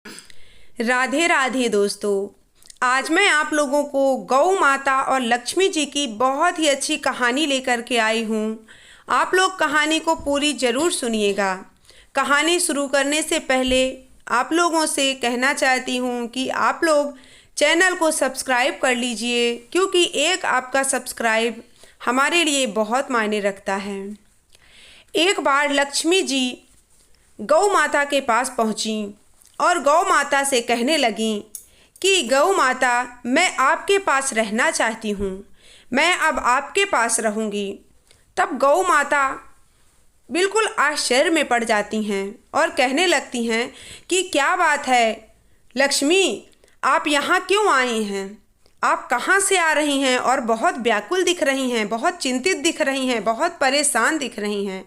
राधे राधे दोस्तों। आज मैं आप लोगों को गौ माता और लक्ष्मी जी की बहुत ही अच्छी कहानी लेकर के आई हूँ। आप लोग कहानी को पूरी ज़रूर सुनिएगा। कहानी शुरू करने से पहले आप लोगों से कहना चाहती हूँ कि आप लोग चैनल को सब्सक्राइब कर लीजिए, क्योंकि एक आपका सब्सक्राइब हमारे लिए बहुत मायने रखता है। एक बार लक्ष्मी जी गौ माता के पास पहुँची और गौ माता से कहने लगी कि गौ माता, मैं आपके पास रहना चाहती हूँ, मैं अब आपके पास रहूँगी। तब गौ माता बिल्कुल आश्चर्य में पड़ जाती हैं और कहने लगती हैं कि क्या बात है लक्ष्मी, आप यहाँ क्यों आई हैं? आप कहाँ से आ रही हैं? और बहुत व्याकुल दिख रही हैं, बहुत चिंतित दिख रही हैं, बहुत परेशान दिख रही हैं।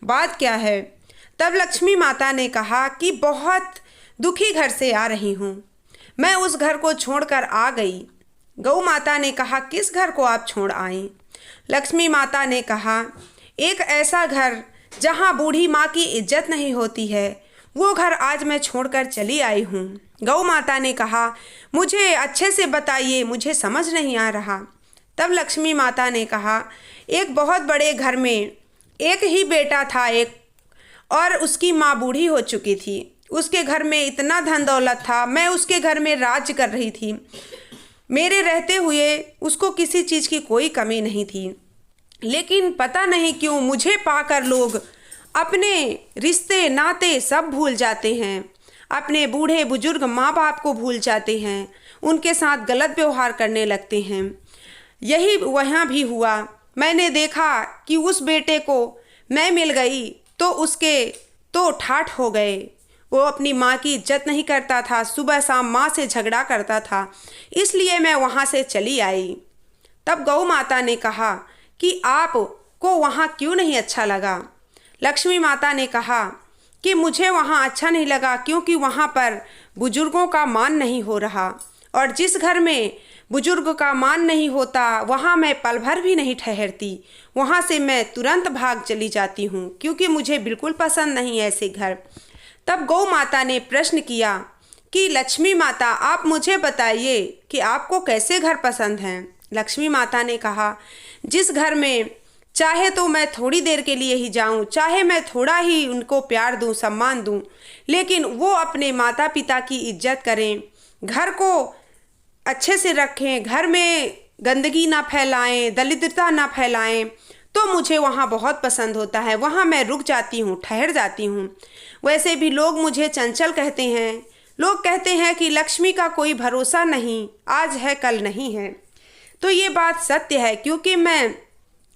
बात क्या है? तब लक्ष्मी माता ने कहा कि बहुत दुखी घर से आ रही हूँ, मैं उस घर को छोड़कर आ गई। गौ माता ने कहा, किस घर को आप छोड़ आई? लक्ष्मी माता ने कहा, एक ऐसा घर जहाँ बूढ़ी माँ की इज्जत नहीं होती है, वो घर आज मैं छोड़कर चली आई हूँ। गौ माता ने कहा, मुझे अच्छे से बताइए, मुझे समझ नहीं आ रहा। तब लक्ष्मी माता ने कहा, एक बहुत बड़े घर में एक ही बेटा था और उसकी माँ बूढ़ी हो चुकी थी। उसके घर में इतना धन दौलत था, मैं उसके घर में राज्य कर रही थी। मेरे रहते हुए उसको किसी चीज़ की कोई कमी नहीं थी, लेकिन पता नहीं क्यों मुझे पाकर लोग अपने रिश्ते नाते सब भूल जाते हैं, अपने बूढ़े बुजुर्ग माँ बाप को भूल जाते हैं, उनके साथ गलत व्यवहार करने लगते हैं। यही वहाँ भी हुआ। मैंने देखा कि उस बेटे को मैं मिल गई तो उसके तो ठाठ हो गए। वो अपनी माँ की इज्जत नहीं करता था, सुबह शाम माँ से झगड़ा करता था, इसलिए मैं वहाँ से चली आई। तब गौ माता ने कहा कि आपको वहाँ क्यों नहीं अच्छा लगा? लक्ष्मी माता ने कहा कि मुझे वहाँ अच्छा नहीं लगा क्योंकि वहाँ पर बुजुर्गों का मान नहीं हो रहा, और जिस घर में बुजुर्ग का मान नहीं होता वहाँ मैं पल भर भी नहीं ठहरती। वहाँ से मैं तुरंत भाग चली जाती हूँ, क्योंकि मुझे बिल्कुल पसंद नहीं ऐसे घर। तब गौ माता ने प्रश्न किया कि लक्ष्मी माता, आप मुझे बताइए कि आपको कैसे घर पसंद हैं? लक्ष्मी माता ने कहा, जिस घर में चाहे तो मैं थोड़ी देर के लिए ही जाऊं, चाहे मैं थोड़ा ही उनको प्यार दूं, सम्मान दूं, लेकिन वो अपने माता पिता की इज्जत करें, घर को अच्छे से रखें, घर में गंदगी ना फैलाएं, दरिद्रता ना फैलाएं, तो मुझे वहाँ बहुत पसंद होता है। वहाँ मैं रुक जाती हूँ, ठहर जाती हूँ। वैसे भी लोग मुझे चंचल कहते हैं। लोग कहते हैं कि लक्ष्मी का कोई भरोसा नहीं, आज है कल नहीं है। तो ये बात सत्य है, क्योंकि मैं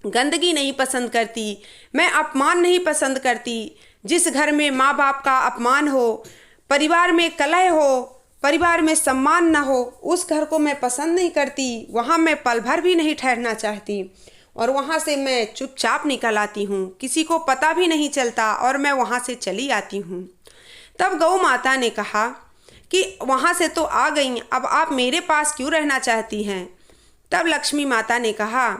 गंदगी नहीं पसंद करती, मैं अपमान नहीं पसंद करती। जिस घर में माँ बाप का अपमान हो, परिवार में कलह हो, परिवार में सम्मान न हो, उस घर को मैं पसंद नहीं करती। वहाँ मैं पल भर भी नहीं ठहरना चाहती, और वहाँ से मैं चुपचाप निकल आती हूँ, किसी को पता भी नहीं चलता और मैं वहाँ से चली आती हूँ। तब गौ माता ने कहा कि वहाँ से तो आ गई, अब आप मेरे पास क्यों रहना चाहती हैं? तब लक्ष्मी माता ने कहा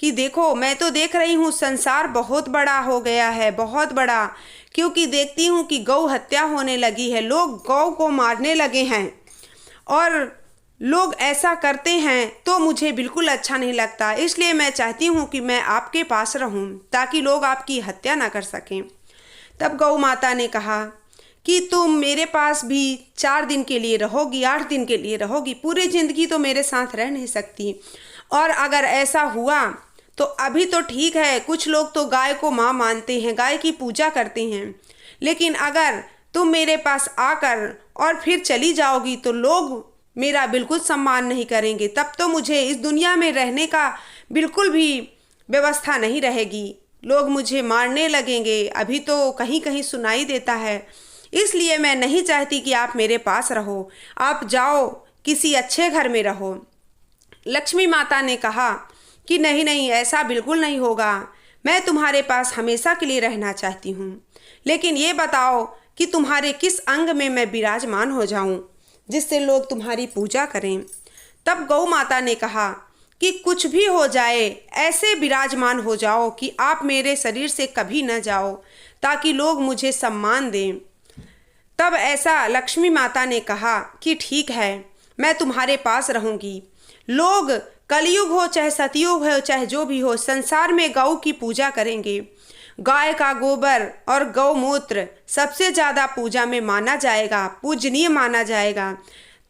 कि देखो, मैं तो देख रही हूँ संसार बहुत बड़ा हो गया है, बहुत बड़ा, क्योंकि देखती हूँ कि गौ हत्या होने लगी है, लोग गौ को मारने लगे हैं, और लोग ऐसा करते हैं तो मुझे बिल्कुल अच्छा नहीं लगता। इसलिए मैं चाहती हूँ कि मैं आपके पास रहूँ, ताकि लोग आपकी हत्या ना कर सकें। तब गौ माता ने कहा कि तुम मेरे पास भी 4 दिन के लिए रहोगी, 8 दिन के लिए रहोगी, पूरी ज़िंदगी तो मेरे साथ रह नहीं सकती। और अगर ऐसा हुआ तो अभी तो ठीक है, कुछ लोग तो गाय को माँ मानते हैं, गाय की पूजा करते हैं, लेकिन अगर तुम मेरे पास आकर और फिर चली जाओगी तो लोग मेरा बिल्कुल सम्मान नहीं करेंगे। तब तो मुझे इस दुनिया में रहने का बिल्कुल भी व्यवस्था नहीं रहेगी, लोग मुझे मारने लगेंगे, अभी तो कहीं कहीं सुनाई देता है। इसलिए मैं नहीं चाहती कि आप मेरे पास रहो, आप जाओ किसी अच्छे घर में रहो। लक्ष्मी माता ने कहा कि नहीं नहीं, ऐसा बिल्कुल नहीं होगा, मैं तुम्हारे पास हमेशा के लिए रहना चाहती हूँ, लेकिन ये बताओ कि तुम्हारे किस अंग में मैं विराजमान हो जाऊँ जिससे लोग तुम्हारी पूजा करें। तब गौ माता ने कहा कि कुछ भी हो जाए, ऐसे विराजमान हो जाओ कि आप मेरे शरीर से कभी न जाओ, ताकि लोग मुझे सम्मान दें। तब ऐसा लक्ष्मी माता ने कहा कि ठीक है, मैं तुम्हारे पास रहूँगी। लोग कलयुग हो चाहे सतयुग हो चाहे जो भी हो, संसार में गौ की पूजा करेंगे। गाय का गोबर और गौमूत्र सबसे ज़्यादा पूजा में माना जाएगा, पूजनीय माना जाएगा।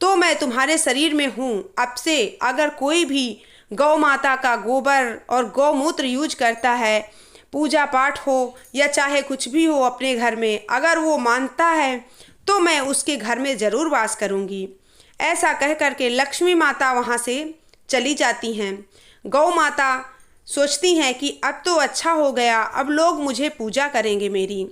तो मैं तुम्हारे शरीर में हूँ। अब से अगर कोई भी गौ माता का गोबर और गौमूत्र यूज करता है, पूजा पाठ हो या चाहे कुछ भी हो अपने घर में, अगर वो मानता है तो मैं उसके घर में ज़रूर वास करूँगी। ऐसा कह कर के लक्ष्मी माता वहाँ से चली जाती हैं। गौ माता सोचती हैं कि अब तो अच्छा हो गया, अब लोग मुझे पूजा करेंगे मेरी।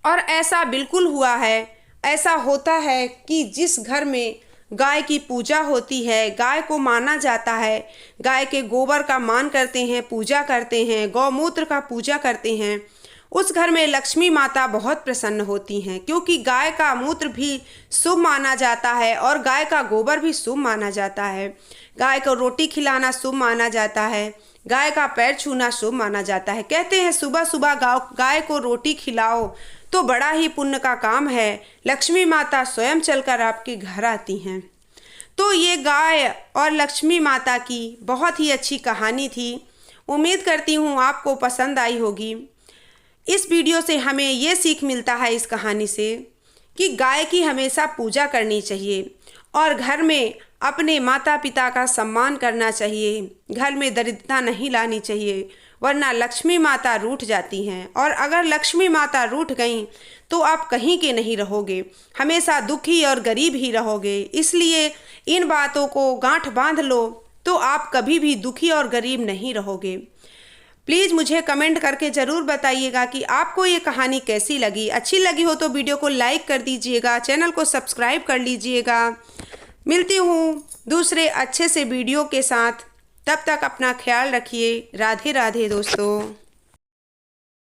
और ऐसा बिल्कुल हुआ है। ऐसा होता है कि जिस घर में गाय की पूजा होती है, गाय को माना जाता है, गाय के गोबर का मान करते हैं, पूजा करते हैं, गौमूत्र का पूजा करते हैं, उस घर में लक्ष्मी माता बहुत प्रसन्न होती हैं। क्योंकि गाय का मूत्र भी शुभ माना जाता है और गाय का गोबर भी शुभ माना जाता है। गाय को रोटी खिलाना शुभ माना जाता है, गाय का पैर छूना शुभ माना जाता है। कहते हैं सुबह सुबह गाय को रोटी खिलाओ तो बड़ा ही पुण्य का काम है। लक्ष्मी माता स्वयं चलकर आपके घर आती हैं। तो ये गाय और लक्ष्मी माता की बहुत ही अच्छी कहानी थी। उम्मीद करती हूँ आपको पसंद आई होगी। इस वीडियो से हमें ये सीख मिलता है इस कहानी से कि गाय की हमेशा पूजा करनी चाहिए और घर में अपने माता पिता का सम्मान करना चाहिए। घर में दरिद्रता नहीं लानी चाहिए, वरना लक्ष्मी माता रूठ जाती हैं। और अगर लक्ष्मी माता रूठ गईं तो आप कहीं के नहीं रहोगे, हमेशा दुखी और गरीब ही रहोगे। इसलिए इन बातों को गांठ बांध लो तो आप कभी भी दुखी और गरीब नहीं रहोगे। प्लीज़ मुझे कमेंट करके ज़रूर बताइएगा कि आपको ये कहानी कैसी लगी। अच्छी लगी हो तो वीडियो को लाइक कर दीजिएगा, चैनल को सब्सक्राइब कर लीजिएगा। मिलती हूँ दूसरे अच्छे से वीडियो के साथ। तब तक अपना ख्याल रखिए। राधे राधे दोस्तों।